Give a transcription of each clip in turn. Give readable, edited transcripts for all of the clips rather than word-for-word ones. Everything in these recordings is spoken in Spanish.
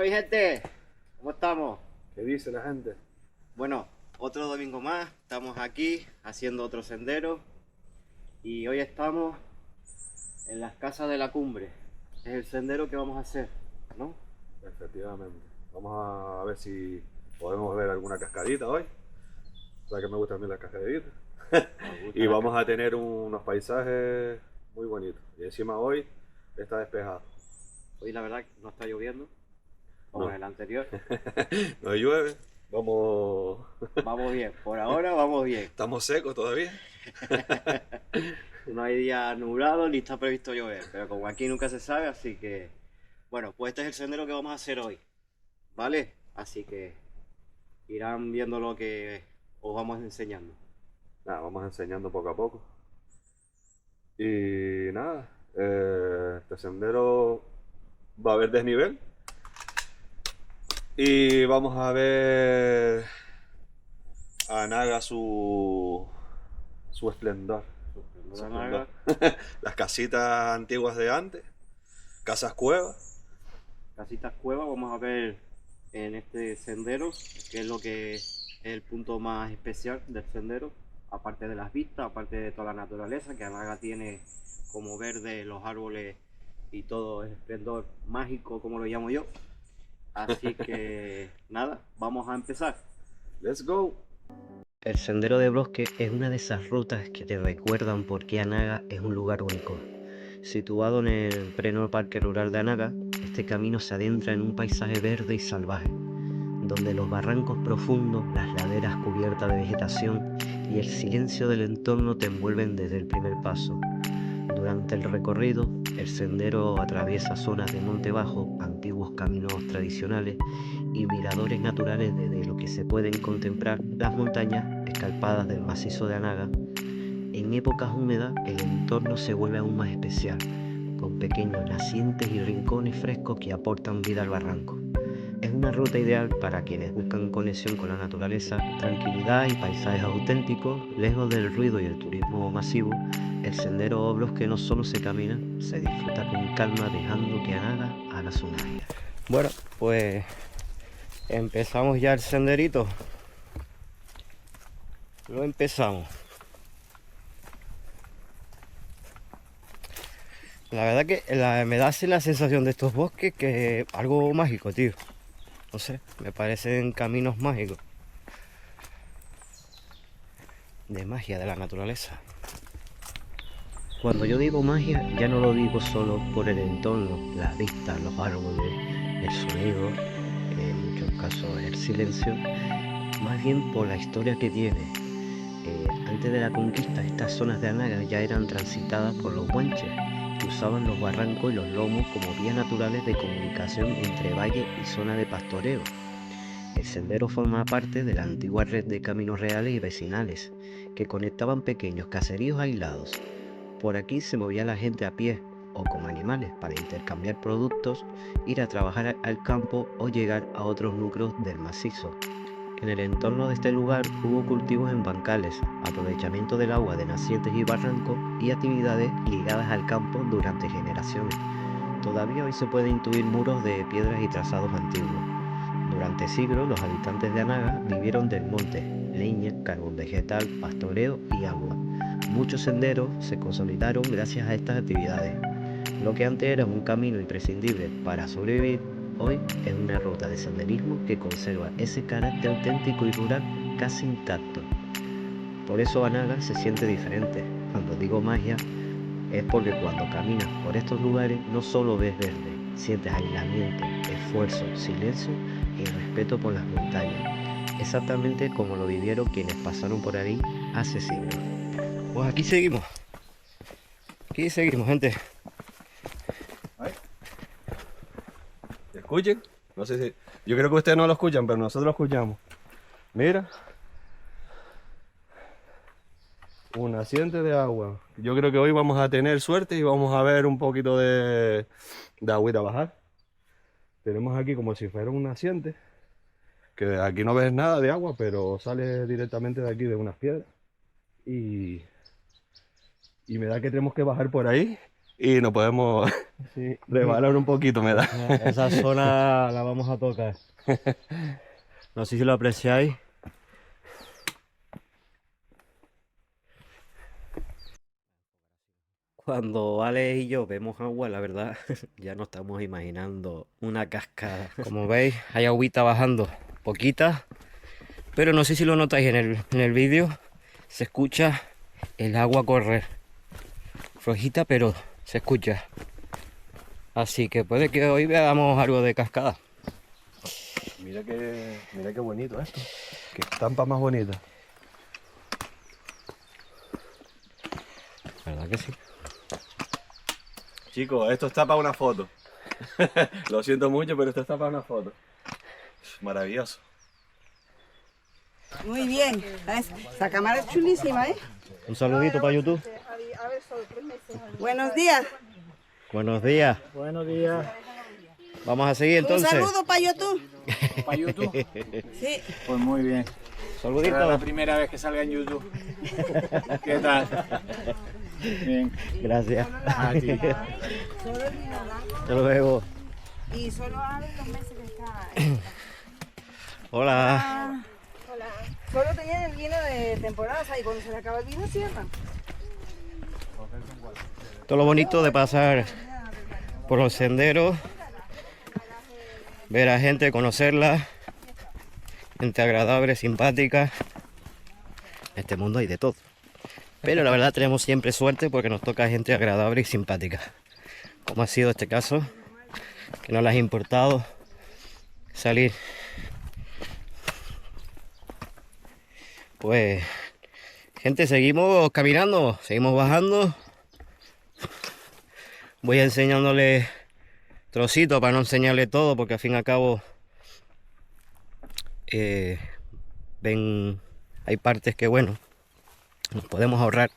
mi gente, ¿cómo estamos? ¿Qué dice la gente? Bueno, otro domingo más, estamos aquí haciendo otro sendero y hoy estamos en las casas de la cumbre. Es el sendero que vamos a hacer, ¿no? Efectivamente. Vamos a ver si podemos ver alguna cascadita hoy. O sea que me gustan bien las cascaditas. Nos gusta Y la vamos a tener unos paisajes muy bonitos. Y encima hoy está despejado. Hoy la verdad no está lloviendo, como No. en el anterior. No llueve. Vamos. Vamos bien, por ahora vamos bien. Estamos secos todavía. No hay día nublado ni está previsto llover, pero como aquí nunca se sabe, así que... Bueno, pues este es el sendero que vamos a hacer hoy, ¿vale? Así que irán viendo lo que os vamos enseñando. Nada, vamos enseñando poco a poco. Y nada, este sendero va a haber desnivel. Y vamos a ver a Naga su esplendor. Su esplendor. Las casitas antiguas de antes, casas cuevas. Casitas cuevas, vamos a ver en este sendero, que es lo que es el punto más especial del sendero, aparte de las vistas, aparte de toda la naturaleza, que Anaga tiene como verde los árboles y todo el esplendor mágico, como lo llamo yo. Así que nada, vamos a empezar. Let's go. El sendero de Bosque es una de esas rutas que te recuerdan por qué Anaga es un lugar único. Situado en el pleno parque rural de Anaga, este camino se adentra en un paisaje verde y salvaje, donde los barrancos profundos, las laderas cubiertas de vegetación y el silencio del entorno te envuelven desde el primer paso. Durante el recorrido, el sendero atraviesa zonas de monte bajo, antiguos caminos tradicionales y miradores naturales desde lo que se pueden contemplar las montañas escarpadas del macizo de Anaga. En épocas húmedas el entorno se vuelve aún más especial, con pequeños nacientes y rincones frescos que aportan vida al barranco. Es una ruta ideal para quienes buscan conexión con la naturaleza, tranquilidad y paisajes auténticos, lejos del ruido y el turismo masivo. El sendero o bosque no solo se camina, se disfruta con calma dejando que Anaga haga su magia. Bueno, pues empezamos ya el senderito. Lo empezamos. La verdad que me da así la sensación de estos bosques que algo mágico, tío. No sé, me parecen caminos mágicos. De magia de la naturaleza. Cuando yo digo magia, ya no lo digo solo por el entorno, las vistas, los árboles, el sonido, en muchos casos el silencio, más bien por la historia que tiene. Antes de la conquista, estas zonas de Anaga ya eran transitadas por los guanches, que usaban los barrancos y los lomos como vías naturales de comunicación entre valle y zona de pastoreo. El sendero forma parte de la antigua red de caminos reales y vecinales, que conectaban pequeños caseríos aislados. Por aquí se movía la gente a pie o con animales para intercambiar productos, ir a trabajar al campo o llegar a otros núcleos del macizo. En el entorno de este lugar hubo cultivos en bancales, aprovechamiento del agua de nacientes y barrancos y actividades ligadas al campo durante generaciones. Todavía hoy se pueden intuir muros de piedras y trazados antiguos. Durante siglos los habitantes de Anaga vivieron del monte, leña, carbón vegetal, pastoreo y agua. Muchos senderos se consolidaron gracias a estas actividades. Lo que antes era un camino imprescindible para sobrevivir, hoy es una ruta de senderismo que conserva ese carácter auténtico y rural casi intacto. Por eso Anaga se siente diferente. Cuando digo magia, es porque cuando caminas por estos lugares no solo ves verde, sientes aislamiento, esfuerzo, silencio y respeto por las montañas. Exactamente como lo vivieron quienes pasaron por ahí hace siglos. Pues aquí seguimos. Aquí seguimos, gente. ¿Escuchen? No sé si... Yo creo que ustedes no lo escuchan, pero nosotros lo escuchamos. Mira. Un naciente de agua. Yo creo que hoy vamos a tener suerte y vamos a ver un poquito de agüita bajar. Tenemos aquí como si fuera un naciente, que aquí no ves nada de agua, pero sale directamente de aquí de unas piedras. Y me da que tenemos que bajar por ahí y nos podemos Sí. resbalar un poquito, me da. Esa zona la vamos a tocar. No sé si lo apreciáis. Cuando Ale y yo vemos agua, la verdad, ya nos estamos imaginando una cascada. Como veis, hay agüita bajando, poquita, pero no sé si lo notáis en el vídeo, se escucha el agua correr. Flojita, pero se escucha. Así que puede que hoy veamos algo de cascada. Mira qué bonito esto. Qué estampa más bonita. ¿Verdad que sí? Chicos, esto está para una foto. Lo siento mucho, pero esto está para una foto. Maravilloso. Muy bien. Esa cámara es chulísima, ¿eh? Un saludito para YouTube. Buenos días. Buenos días. Buenos días. Vamos a seguir entonces. Un saludo para YouTube. ¿Para YouTube? Sí. Pues muy bien. Saludito. Será la primera vez que salga en YouTube. ¿Qué tal? Bien. Gracias. A ti. Solo el vino blanco Hasta luego. y solo abre los meses que está. Hola. Hola. Solo tenían el vino de temporada, o sea, y cuando se le acaba el vino cierran. Todo lo bonito de pasar por los senderos, ver a gente, conocerla, gente agradable, simpática. En este mundo hay de todo. Pero la verdad tenemos siempre suerte porque nos toca gente agradable y simpática. Como ha sido este caso, que no les ha importado salir. Pues, gente, seguimos caminando, seguimos bajando. Voy enseñándole trocitos para no enseñarle todo, porque al fin y al cabo ven, hay partes que bueno, nos podemos ahorrar.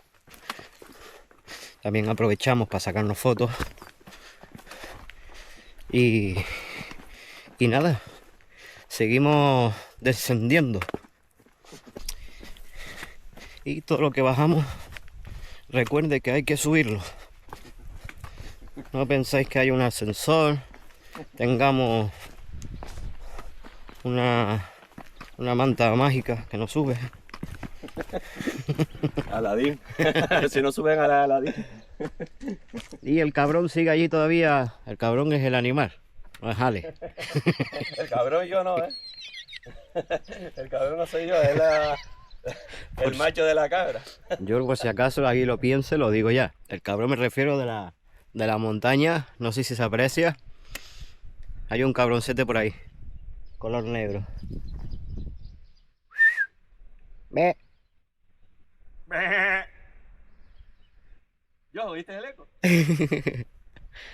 También aprovechamos para sacarnos fotos. Y nada, seguimos descendiendo. Y todo lo que bajamos, recuerde que hay que subirlo. No pensáis que hay un ascensor, tengamos una manta mágica que nos sube. Aladín. Si no suben a la Aladín. Y el cabrón sigue allí todavía. El cabrón es el animal, no es Ale. El cabrón yo no, ¿eh? El cabrón no soy yo, es el macho de la cabra. Yo, por si acaso aquí lo piense, lo digo ya. El cabrón me refiero de la montaña, no sé si se aprecia. Hay un cabroncete por ahí, color negro. Ve. Yo, ¿oíste el eco?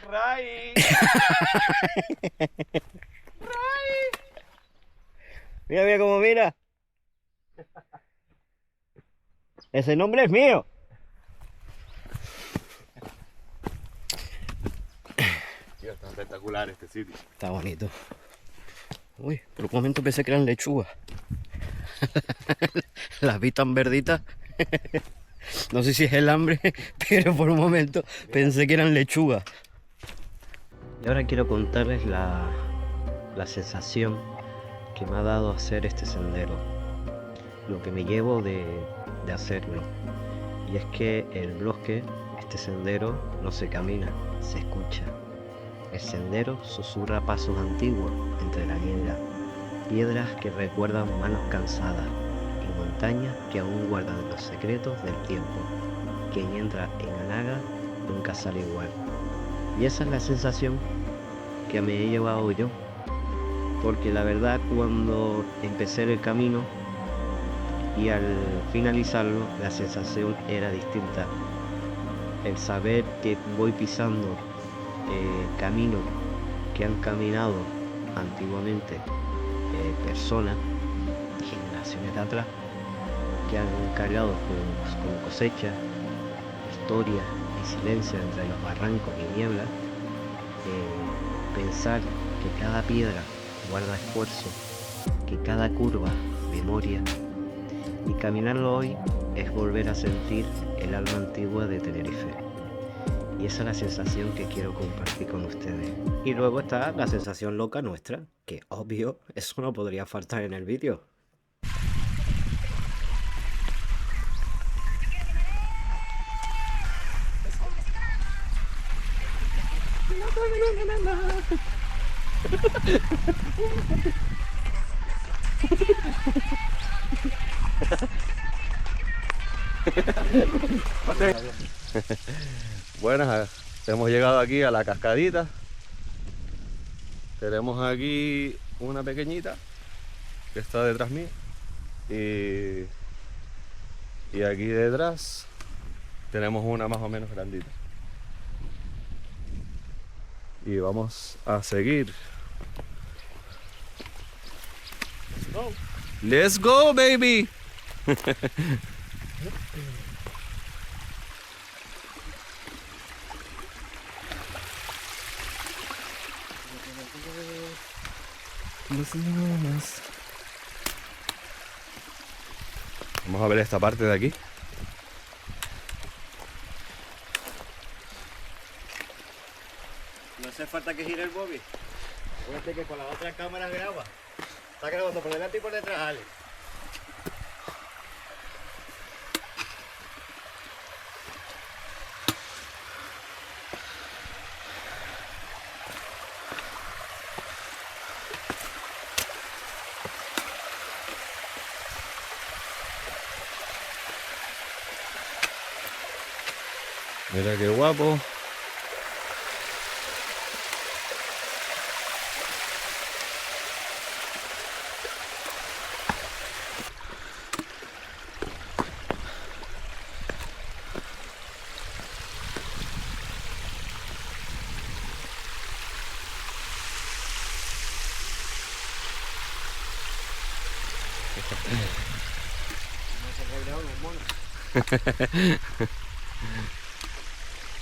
Ray. Mira, mira cómo mira. Ese nombre es mío. Tío, está espectacular este sitio. Está bonito. Uy, por un momento pensé que eran lechugas. Las vi tan verditas. No sé si es el hambre, pero por un momento pensé que eran lechugas. Y ahora quiero contarles la sensación que me ha dado hacer este sendero. Lo que me llevo de hacerlo. Y es que el bosque, este sendero, no se camina, se escucha. El sendero susurra pasos antiguos entre la niebla, piedras que recuerdan manos cansadas y montañas que aún guardan los secretos del tiempo. Quien entra en Anaga nunca sale igual. Y esa es la sensación que me he llevado yo, porque la verdad cuando empecé el camino y al finalizarlo la sensación era distinta. El saber que voy pisando caminos que han caminado antiguamente personas, generaciones de atrás, que han cargado con cosecha, historia y silencio entre los barrancos y niebla. Pensar que cada piedra guarda esfuerzo, que cada curva memoria, y caminarlo hoy es volver a sentir el alma antigua de Tenerife. Y esa es la sensación que quiero compartir con ustedes. Y luego está la sensación loca nuestra, que obvio, eso no podría faltar en el vídeo. Buenas, hemos llegado aquí a la cascadita. Tenemos aquí una pequeñita que está detrás mío. Y aquí detrás tenemos una más o menos grandita. Y vamos a seguir. Let's go, baby. Vamos a ver esta parte de aquí. No hace falta que gire el Bobby. Acuérdate que con las otras cámaras graba. Está grabando por delante y por detrás, Ale. Mira qué guapo.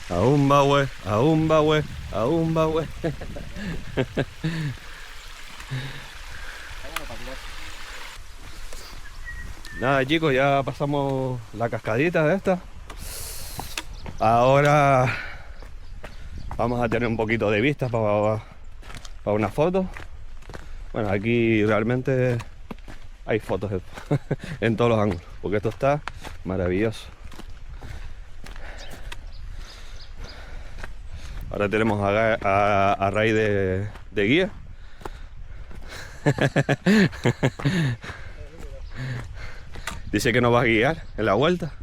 Aún va, güey, aún va, güey, aún va, güey. Nada, chicos, ya pasamos la cascadita de esta. Ahora vamos a tener un poquito de vista para una foto. Bueno, aquí realmente hay fotos en todos los ángulos, porque esto está maravilloso. Ahora tenemos a Ray de guía. Dice que nos va a guiar en la vuelta.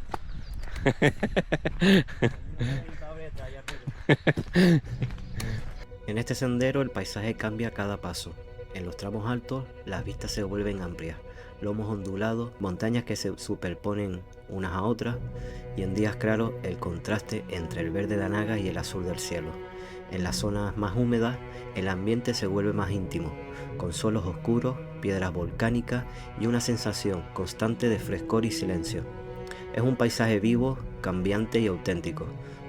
En este sendero el paisaje cambia a cada paso. En los tramos altos las vistas se vuelven amplias, lomos ondulados, montañas que se superponen unas a otras, y en días claros el contraste entre el verde de Anaga y el azul del cielo. En las zonas más húmedas el ambiente se vuelve más íntimo, con suelos oscuros, piedras volcánicas y una sensación constante de frescor y silencio. Es un paisaje vivo, cambiante y auténtico,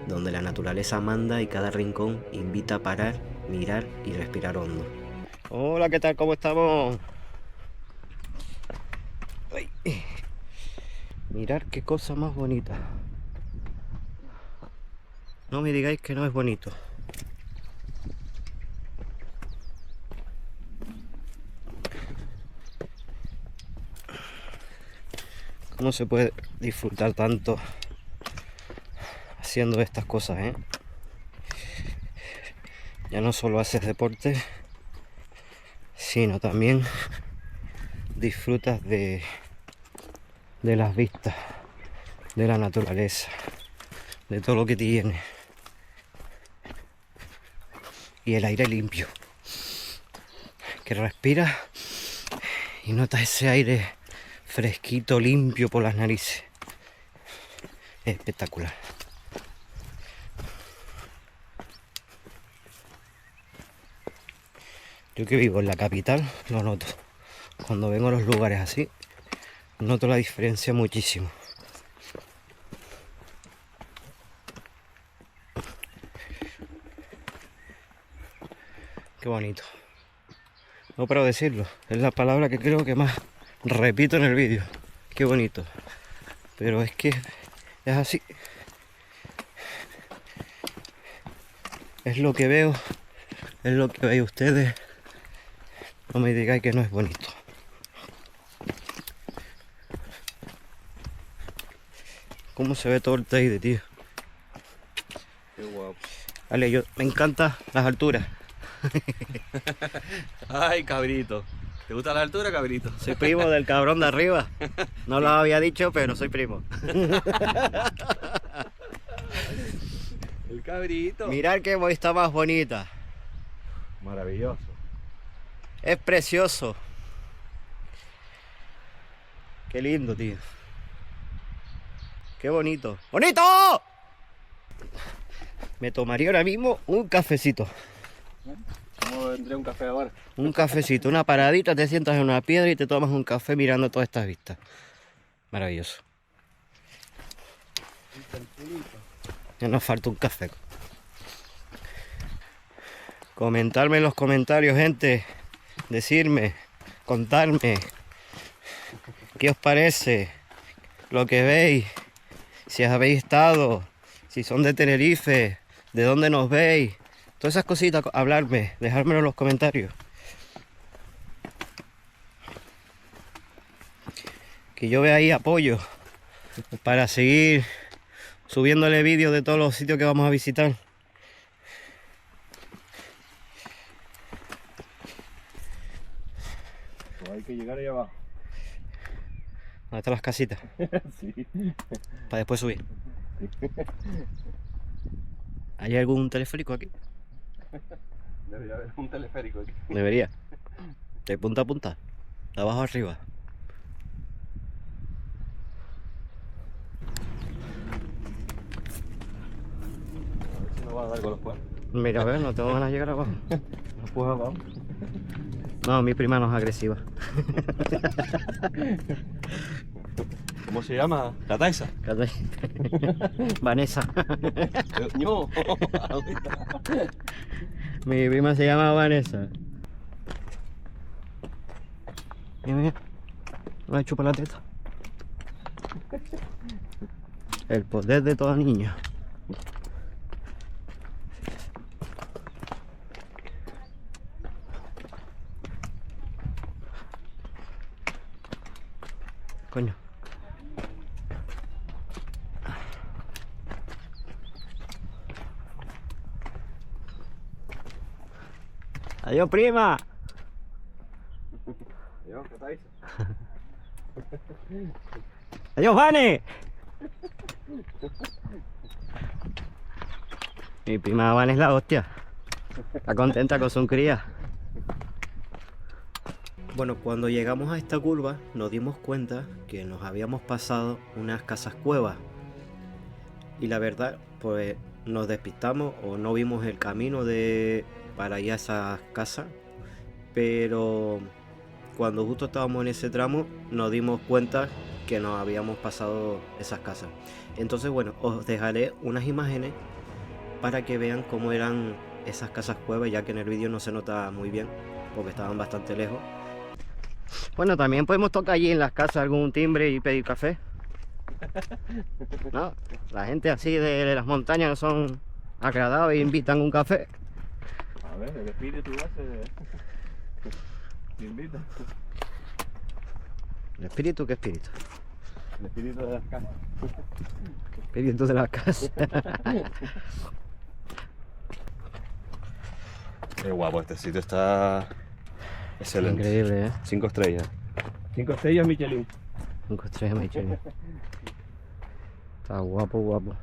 donde la naturaleza manda y cada rincón invita a parar, mirar y respirar hondo. Hola, ¿qué tal? ¿Cómo estamos? Ay. Mirad qué cosa más bonita. No me digáis que no es bonito. ¿Cómo se puede disfrutar tanto haciendo estas cosas, eh? Ya no solo haces deporte, sino también disfrutas de las vistas, de la naturaleza, de todo lo que tiene. Y el aire limpio, que respiras y notas ese aire fresquito, limpio por las narices. Es espectacular. Yo que vivo en la capital lo noto. Cuando vengo a los lugares así, noto la diferencia muchísimo. Qué bonito. No paro de decirlo, es la palabra que creo que más repito en el vídeo. Qué bonito. Pero es que es así. Es lo que veo, es lo que veis ustedes. No me digáis que no es bonito. ¿Cómo se ve todo el Teide, tío? Qué guapo. Vale, me encantan las alturas. Ay, cabrito. ¿Te gusta la altura, cabrito? Soy primo del cabrón de arriba. No lo había dicho, pero soy primo. El cabrito. Mirad qué está más bonita. Maravilloso. Es precioso. Qué lindo, tío. Qué bonito. ¡Bonito! Me tomaría ahora mismo un cafecito. ¿Cómo vendría un café ahora? Un cafecito, una paradita, te sientas en una piedra y te tomas un café mirando todas estas vistas. Maravilloso. Ya nos falta un café. Comentarme en los comentarios, gente. Decirme, contarme qué os parece lo que veis, si habéis estado, si son de Tenerife, de dónde nos veis, todas esas cositas, hablarme, dejármelo en los comentarios. Que yo vea ahí apoyo para seguir subiéndole vídeos de todos los sitios que vamos a visitar. Pues hay que llegar ahí abajo. ¿Dónde están las casitas? Sí. Para después subir. ¿Hay algún teleférico aquí? Debería haber un teleférico aquí. Debería. De punta a punta. De abajo a arriba. A ver si nos va a dar con los cuernos. Mira, a ver, no tengo ganas de llegar abajo. ¿Nos puedo abajo? No, mi prima no es agresiva. ¿Cómo se llama? ¿La Taisa? Vanessa. No. Mi prima se llama Vanessa. Mira, mira. Me chupa la teta. El poder de toda niña. Coño. Adiós, prima. Adiós, ¿qué Taisa? Adiós, Vane. Mi prima Vane es la hostia. Está contenta con su cría. Bueno, cuando llegamos a esta curva nos dimos cuenta que nos habíamos pasado unas casas cuevas. Y la verdad, pues nos despistamos o no vimos el camino para ir a esas casas. Pero cuando justo estábamos en ese tramo nos dimos cuenta que nos habíamos pasado esas casas. Entonces, bueno, os dejaré unas imágenes para que vean cómo eran esas casas cuevas, ya que en el vídeo no se nota muy bien porque estaban bastante lejos. Bueno, también podemos tocar allí en las casas algún timbre y pedir café. No, la gente así de las montañas son agradables e invitan un café. A ver, el espíritu ese te invita. ¿El espíritu? ¿Qué espíritu? El espíritu de las casas. El espíritu de las casas. Qué guapo, este sitio está excelente. Increíble, ¿eh? 5 estrellas. 5 estrellas Michelin. 5 estrellas Michelin. Está guapo, guapo.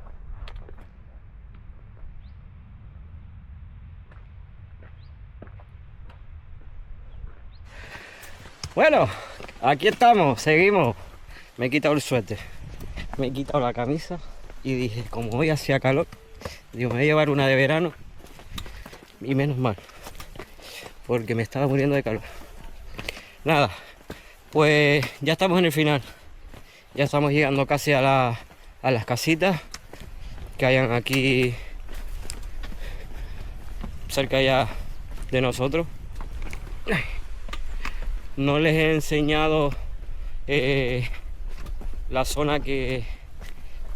Bueno, aquí estamos, seguimos. Me he quitado el suéter, me he quitado la camisa y dije, como hoy hacía calor, digo, me voy a llevar una de verano y menos mal, porque me estaba muriendo de calor. Nada, pues ya estamos en el final, ya estamos llegando casi a las casitas que hayan aquí cerca ya de nosotros. No les he enseñado la zona que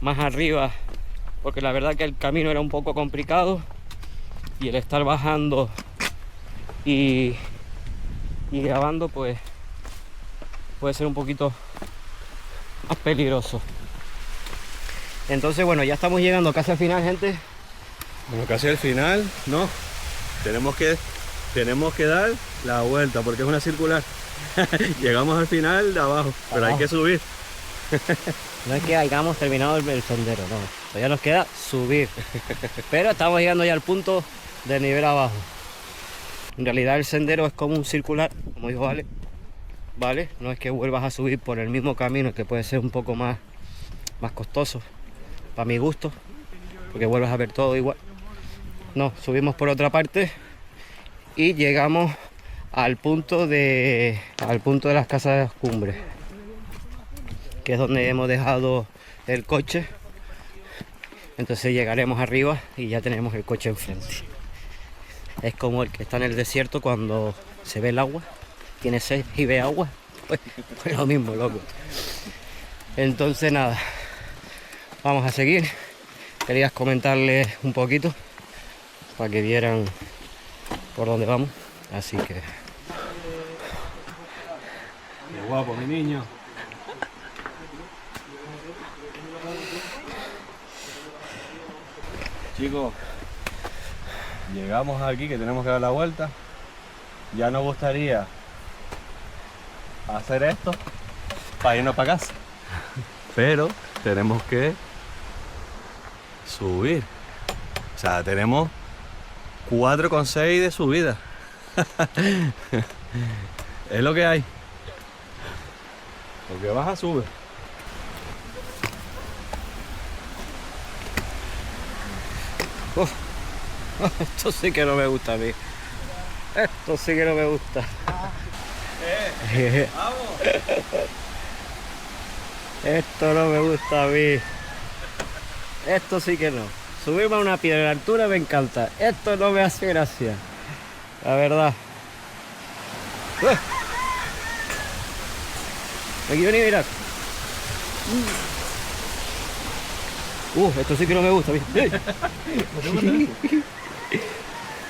más arriba, porque la verdad que el camino era un poco complicado y el estar bajando y grabando pues puede ser un poquito más peligroso. Entonces bueno, ya estamos llegando casi al final, gente. Bueno, casi al final, no. Tenemos que dar la vuelta porque es una circular. Llegamos al final de abajo, pero hay que subir. No es que hayamos terminado el sendero, no. Todavía nos queda subir. Pero estamos llegando ya al punto del nivel abajo. En realidad el sendero es como un circular, como dijo Vale, no es que vuelvas a subir por el mismo camino, que puede ser un poco más costoso, para mi gusto, porque vuelves a ver todo igual. No, subimos por otra parte y llegamos al punto de las casas cumbres, que es donde hemos dejado el coche. Entonces llegaremos arriba y ya tenemos el coche enfrente. Es como el que está en el desierto cuando se ve el agua, tiene sed y ve agua, pues lo mismo, loco. Entonces nada, vamos a seguir. Quería comentarles un poquito para que vieran por dónde vamos, así que... Qué guapo, mi niño. Chicos, llegamos aquí que tenemos que dar la vuelta. Ya nos gustaría hacer esto para irnos para casa, pero tenemos que subir. O sea, tenemos 4,6 de subida. Es lo que hay. Lo que baja sube. Esto sí que no me gusta a mí. Esto sí que no me gusta. ¡Vamos! Esto no me gusta a mí. Esto sí que no. Subirme a una piedra de altura me encanta. Esto no me hace gracia. La verdad. No quiero ni mirar. Esto sí que no me gusta a mí.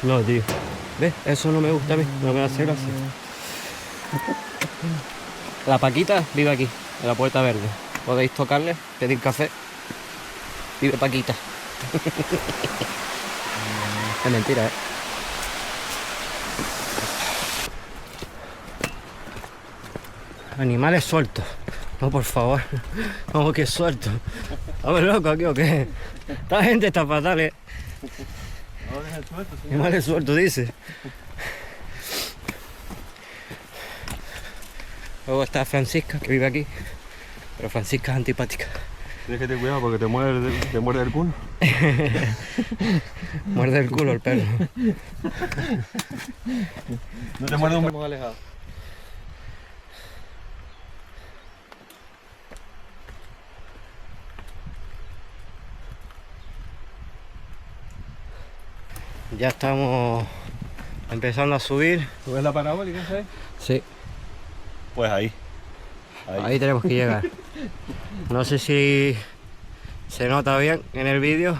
No, tío. ¿Ves? Eso no me gusta a mí. No me hace gracia. La Paquita vive aquí, en la Puerta Verde. Podéis tocarle, pedir café. Vive Paquita. Es mentira, ¿eh? Animales sueltos. No, por favor. ¿Cómo que sueltos? ¿Estamos locos aquí o qué? Esta gente está fatal, ¿eh? Animales sueltos, dice. Luego está Francisca, que vive aquí. Pero Francisca es antipática. Tienes que tener cuidado porque te muerde el culo. Muerde el culo el perro. No te muerde un... Estamos alejados. Ya estamos empezando a subir. ¿Tú ves la parabólica, sabes? Sí. Pues ahí. Ahí tenemos que llegar. No sé si se nota bien en el vídeo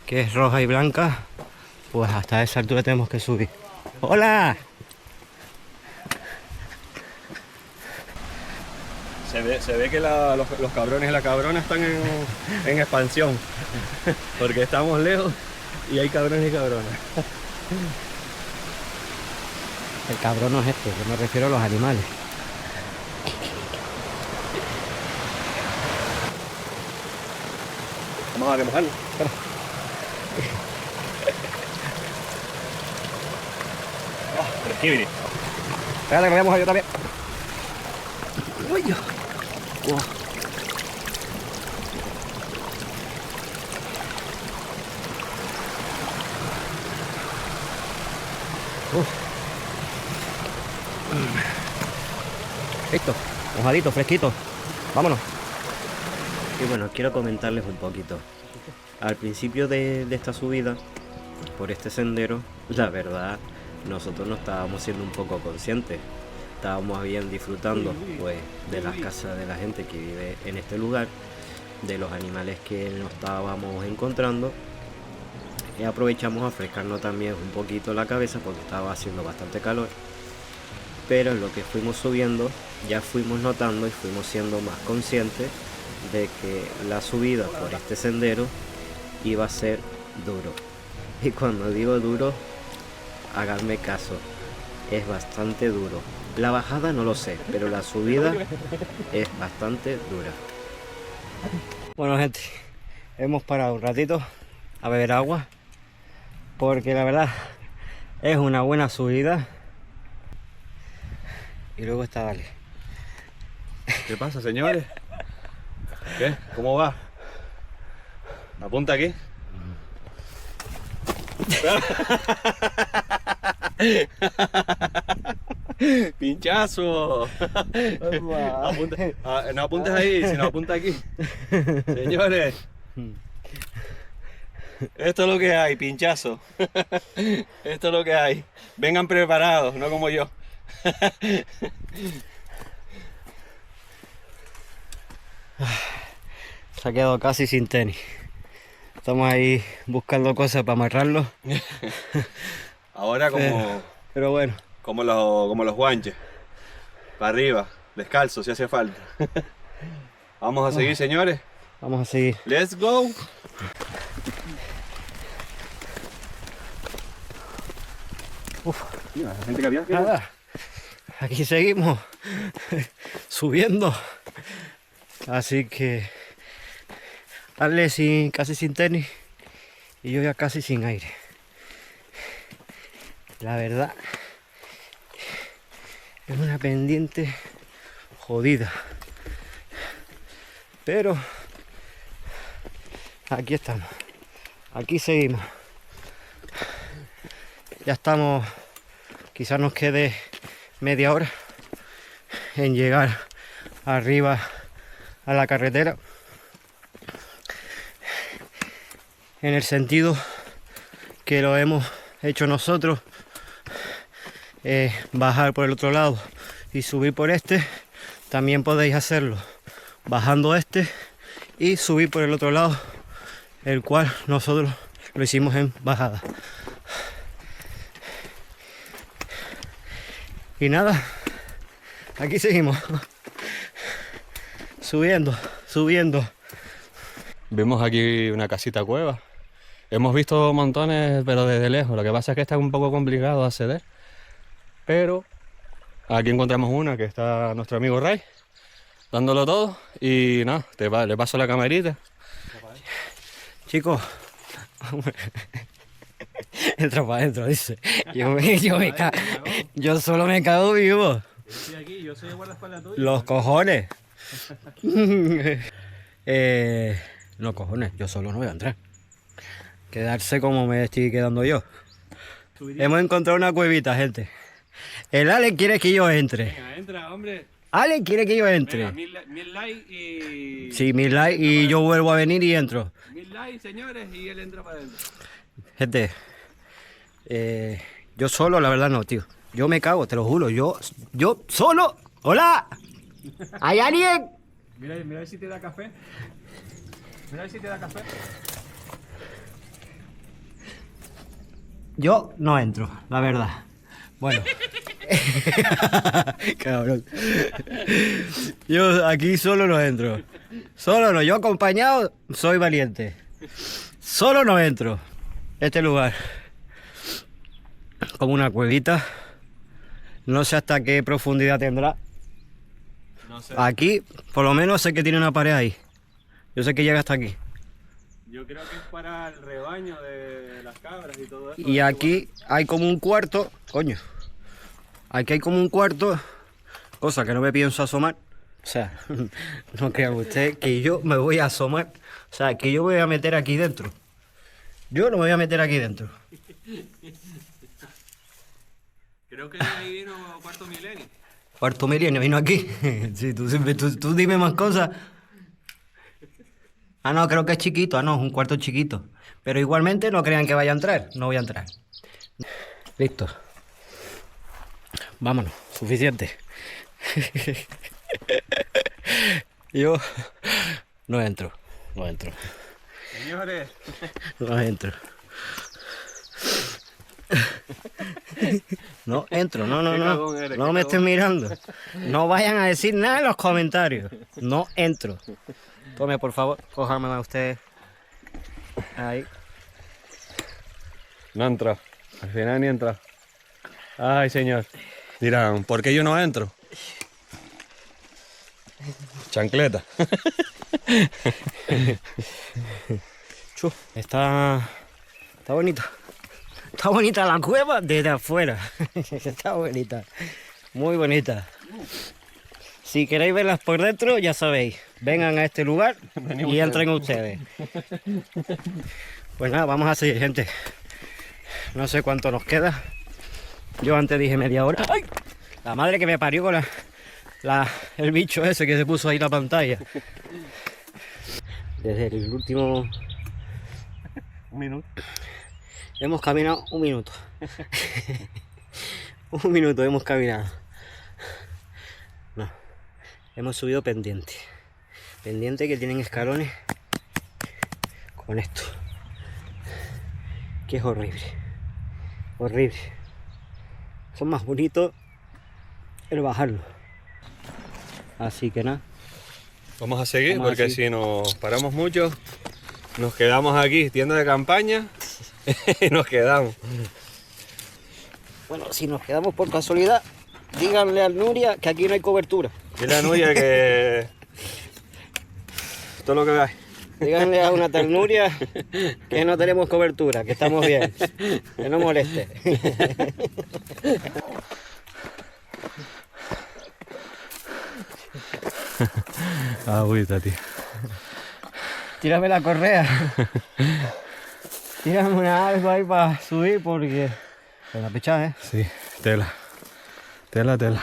que es roja y blanca. Pues hasta esa altura tenemos que subir. ¡Hola! Se ve que los cabrones y la cabrona están en expansión. Porque estamos lejos y hay cabrones y cabronas. El cabrón no es este, yo me refiero a los animales. Vamos a remojarlo. Espérate que lo voy a mojar yo también. Uy, Dios. Wow. Listo, mojadito, fresquito. Vámonos. Y bueno, quiero comentarles un poquito. Al principio de esta subida, por este sendero, la verdad, nosotros no estábamos siendo un poco conscientes. Estábamos bien disfrutando pues de las casas de la gente que vive en este lugar, de los animales que nos estábamos encontrando y aprovechamos a refrescarnos también un poquito la cabeza porque estaba haciendo bastante calor. Pero en lo que fuimos subiendo ya fuimos notando y fuimos siendo más conscientes de que la subida por este sendero iba a ser duro. Y cuando digo duro, háganme caso, es bastante duro. La bajada no lo sé, pero la subida es bastante dura. Bueno, gente, hemos parado un ratito a beber agua porque la verdad es una buena subida. Y luego está Dale. ¿Qué pasa, señores? ¿Qué? ¿Cómo va? ¿Apunta aquí? ¡Pinchazo! No apuntes ahí, sino apunta aquí. Señores, esto es lo que hay, pinchazo. Esto es lo que hay. Vengan preparados, no como yo. Se ha quedado casi sin tenis. Estamos ahí buscando cosas para amarrarlo. Ahora Pero bueno. como los guanches. Para arriba, descalzo si hace falta. Vamos a seguir, señores. Vamos a seguir. Let's go. Mira, la gente que había. Nada. Aquí seguimos subiendo. Así que Dale casi sin tenis y yo ya casi sin aire. La verdad es una pendiente jodida. Pero aquí estamos. Aquí seguimos. Ya estamos. Quizás nos quede media hora en llegar arriba a la carretera. En el sentido que lo hemos hecho nosotros, bajar por el otro lado y subir por este. También podéis hacerlo bajando este y subir por el otro lado, el cual nosotros lo hicimos en bajada. Y nada, aquí seguimos subiendo. Vemos aquí una casita cueva. Hemos visto montones, pero desde lejos. Lo que pasa es que está un poco complicado de acceder. Pero aquí encontramos una que está nuestro amigo Ray, dándolo todo. Y nada, le paso la camarita. Chicos, entra para adentro, dice. Yo solo me cago vivo. Estoy aquí, yo soy el guardaespaldas tuyo. Los cojones. No, cojones, yo solo no voy a entrar. Quedarse como me estoy quedando yo. Hemos encontrado una cuevita, gente. El Ale quiere que yo entre. Venga, entra, hombre. Ale quiere que yo entre. Venga, 1000 likes y... Sí, 1000 likes y yo vuelvo a venir y entro. 1000 likes, señores, y él entra para adentro. Gente, yo solo, la verdad no, tío. Yo me cago, te lo juro. Yo solo. ¡Hola! ¿Hay alguien? Mira a ver si te da café. Mira a ver si te da café. Yo no entro, la verdad. Bueno. Cabrón. Yo aquí solo no entro. Solo no, yo acompañado soy valiente. Solo no entro. Este lugar. Como una cuevita. No sé hasta qué profundidad tendrá. No sé. Aquí, por lo menos sé que tiene una pared ahí. Yo sé que llega hasta aquí. Yo creo que es para el rebaño de las cabras y todo eso. Y aquí hay como un cuarto. Coño. Aquí hay como un cuarto. Cosa que no me pienso asomar. O sea, no crean ustedes que yo me voy a asomar. O sea, que yo me voy a meter aquí dentro. Yo no me voy a meter aquí dentro. Creo que ahí vino Cuarto Milenio. Cuarto Milenio vino aquí. Sí, tú dime más cosas. Ah, no, creo que es chiquito. Ah, no, es un cuarto chiquito. Pero igualmente no crean que vaya a entrar. No voy a entrar. Listo. Vámonos. Suficiente. Yo no entro. No entro. Señores. No entro. No entro, no, no, Qué no. cagón eres, No qué me cagón. estén mirando. No vayan a decir nada en los comentarios. No entro. Tome, por favor, cójamela usted. Ahí. No entra. Al final ni entra. Ay, señor. Dirán, ¿por qué yo no entro? Chancleta. Chu, está bonita. Está bonita la cueva desde afuera. Está bonita. Muy bonita. Si queréis verlas por dentro, ya sabéis. Vengan a este lugar y entren ustedes. Pues nada, vamos a seguir, gente. No sé cuánto nos queda. Yo antes dije media hora. ¡Ay! La madre que me parió con el bicho ese que se puso ahí en la pantalla. Desde el último... Un minuto. Hemos caminado un minuto. Un minuto hemos caminado. No. Hemos subido pendiente. Pendiente que tienen escalones con esto. Que es horrible. Horrible. Son más bonitos el bajarlo. Así que nada. Vamos a seguir Vamos a porque seguir. si nos paramos mucho, nos quedamos aquí, tienda de campaña, y nos quedamos. Bueno, si nos quedamos por casualidad, díganle a Nuria que aquí no hay cobertura. Dile a Nuria que... todo lo que veáis. Díganle a una tal Nuria que no tenemos cobertura, que estamos bien. Que no moleste. Agüita, tío. Tírame la correa. Tírame algo ahí para subir porque... Con la pecha, ¿eh? Sí, tela. Tela, tela.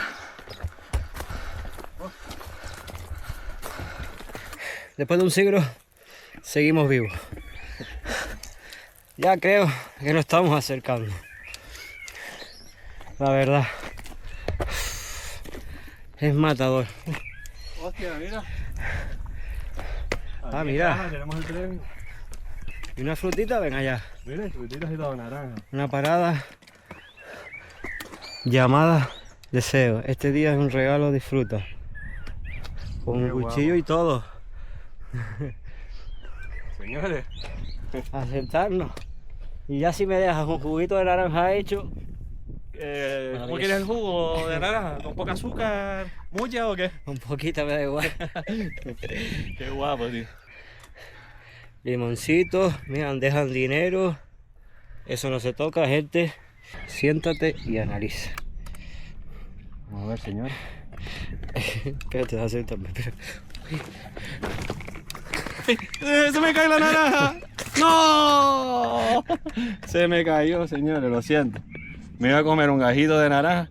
Después de un siglo, seguimos vivos. Ya creo que nos estamos acercando. La verdad. Es matador. Hostia, mira. Ah, mira. Tenemos el tren. Y una frutita, ven allá. Mira, frutitas y todo naranja. Una parada llamada Deseo. Este día es un regalo, disfruta. Con un Qué guapo. cuchillo y todo. Señores. A sentarnos. Y ya si me dejas un juguito de naranja hecho, ¿Cómo quieres el jugo de naranja? ¿Con poca azúcar? ¿Mucha o qué? un poquito me da igual. Qué guapo, tío. Limoncitos, mira, dejan dinero. Eso no se toca, gente. Siéntate y analiza. Vamos a ver, señor. Espérate, acércame. ¡Se me cae la naranja! ¡No! Se me cayó, señores, lo siento. Me iba a comer un gajito de naranja.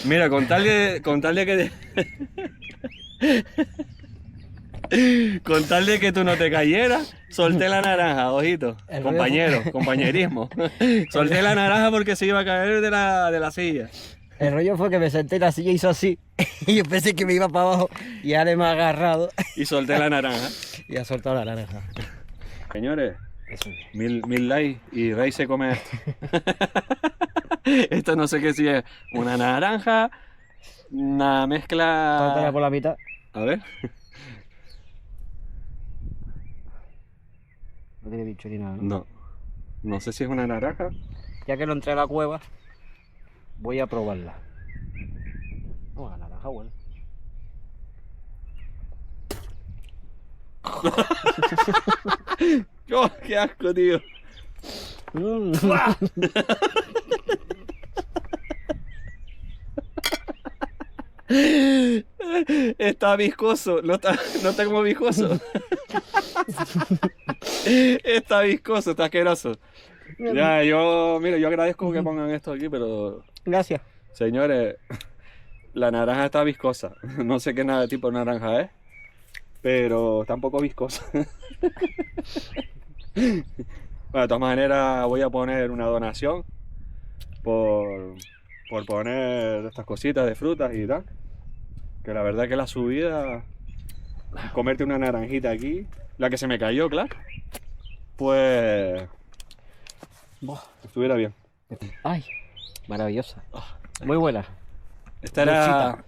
Mira, con tal de que... Con tal de que tú no te cayeras, solté la naranja, ojito. El Compañero, compañerismo. Solté la naranja porque se iba a caer de la silla. El rollo fue que me senté en la silla y hizo así. Y yo pensé que me iba para abajo. Y ahora me ha agarrado. Y solté la naranja. Y ha soltado la naranja. Señores, Eso es. mil likes y Rey se come esto. Esto no sé qué si es una naranja, una mezcla... Córtala por la mitad. A ver. No tiene bicho ni nada, ¿no? No. No sé si es una naranja. Ya que lo entré a la cueva, voy a probarla. No, la naranja buena. ¡Oh, qué asco, tío! Está viscoso, no está como viscoso. Está viscoso, está asqueroso. Ya, mira, yo agradezco que pongan esto aquí, pero Gracias. señores, la naranja está viscosa. No sé qué tipo de naranja es, pero está un poco viscosa. Bueno, de todas maneras voy a poner una donación por poner estas cositas de frutas y tal. Que la verdad que la subida, comerte una naranjita aquí, la que se me cayó, claro, pues estuviera bien. Ay, maravillosa. Muy buena. Esta era...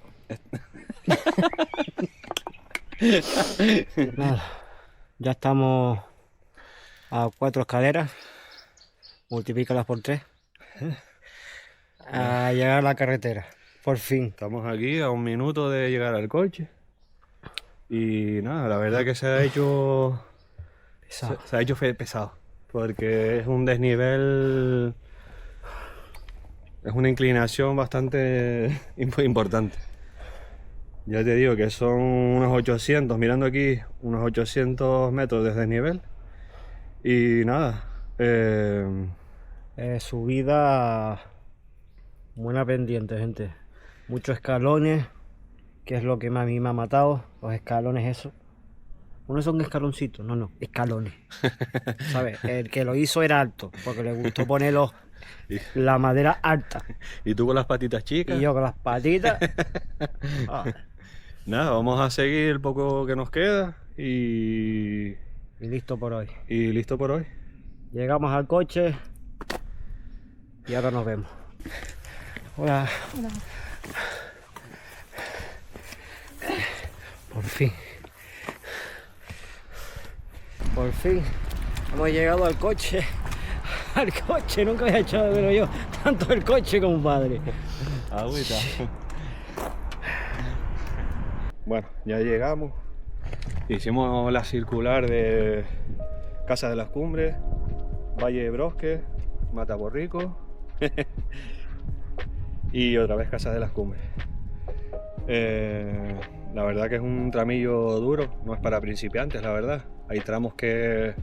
Nada, ya estamos a 4 escaleras, multiplícalas por 3, a llegar a la carretera, por fin. Estamos aquí a 1 minuto de llegar al coche. Y nada, la verdad que se ha hecho... Pesado. Se ha hecho pesado. Porque es un desnivel... Es una inclinación bastante importante. Ya te digo que son unos 800, mirando aquí, unos 800 metros de desnivel. Y nada, Subida buena pendiente, gente. Muchos escalones, que es lo que a mí me ha matado, los escalones esos. No son escaloncitos, no, escalones. ¿Sabes? El que lo hizo era alto, porque le gustó poner la madera alta. y tú con las patitas chicas. Y yo con las patitas. Ah, Nada, vamos a seguir el poco que nos queda y listo por hoy. listo por hoy. Llegamos al coche y ahora nos vemos. Hola. Por fin. Por fin hemos llegado al coche. Al coche, nunca había echado de menos yo tanto el coche, compadre. Agüita. Bueno, ya llegamos. Hicimos la circular de Casa de las Cumbres, Valle de Brosque, Mataborrico y otra vez Casa de las Cumbres. La verdad que es un tramillo duro, no es para principiantes, la verdad. Hay tramos que es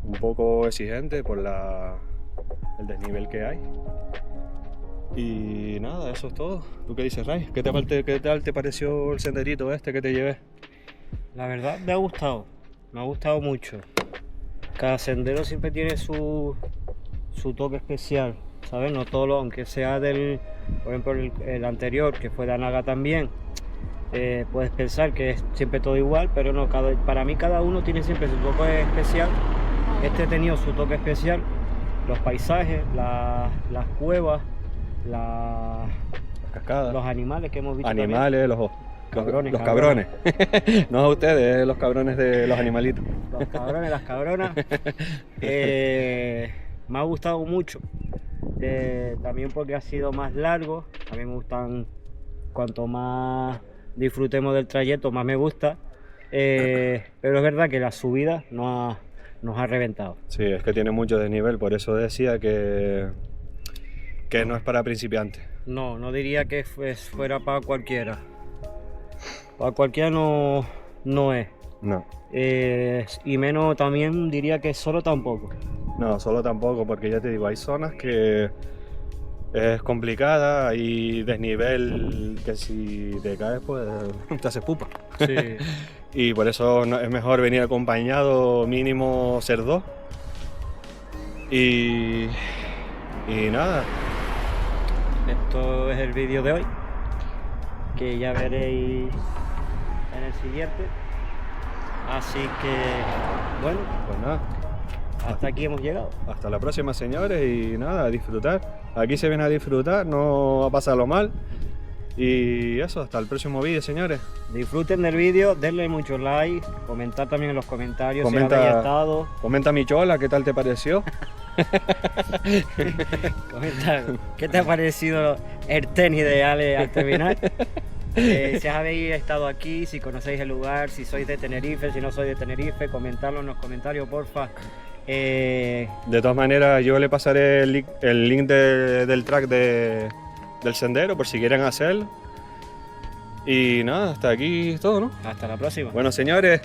un poco exigente por el desnivel que hay. Y nada, eso es todo. ¿Tú qué dices, Ray? ¿Qué tal te pareció el senderito este que te llevé? La verdad me ha gustado mucho. Cada sendero siempre tiene su toque especial, ¿sabes? No todo aunque sea por ejemplo, el anterior, que fue de Anaga también, puedes pensar que es siempre todo igual, pero no, para mí cada uno tiene siempre su toque especial. Este ha tenido su toque especial, los paisajes, las cuevas, Las cascadas. los animales que hemos visto. Animales, los Cabrones, cabrones. No a ustedes, los cabrones de los animalitos. Los cabrones, las cabronas. Me ha gustado mucho. También porque ha sido más largo. A mí me gustan, cuanto más disfrutemos del trayecto, más me gusta. Pero es verdad que la subida nos ha reventado. Sí, es que tiene mucho desnivel, por eso decía que no es para principiantes. No diría que fuera para cualquiera. Para cualquiera no es. No. Y menos también diría que solo tampoco. No, solo tampoco, porque ya te digo, hay zonas que es complicada, hay desnivel que si te caes pues te haces pupa. Sí. Y por eso es mejor venir acompañado, mínimo ser 2. Y nada. Esto es el vídeo de hoy, que ya veréis en el siguiente. Así que, bueno, Pues nada, hasta aquí hemos llegado. hasta la próxima, señores, y nada, a disfrutar. Aquí se viene a disfrutar, no a pasarlo mal. Y eso, hasta el próximo vídeo, señores. Disfruten del vídeo, denle muchos likes, comentar también en los comentarios si Comenta- habéis estado. Comenta mi chola, ¿qué tal te pareció? Comenta qué te ha parecido el tenis de Ale al terminar. Si habéis estado aquí, si conocéis el lugar, si sois de Tenerife, si no sois de Tenerife, comentadlo en los comentarios, porfa. De todas maneras, yo le pasaré el link del track del sendero por si quieren hacerlo. Y nada, hasta aquí todo, ¿no? Hasta la próxima. Bueno, señores,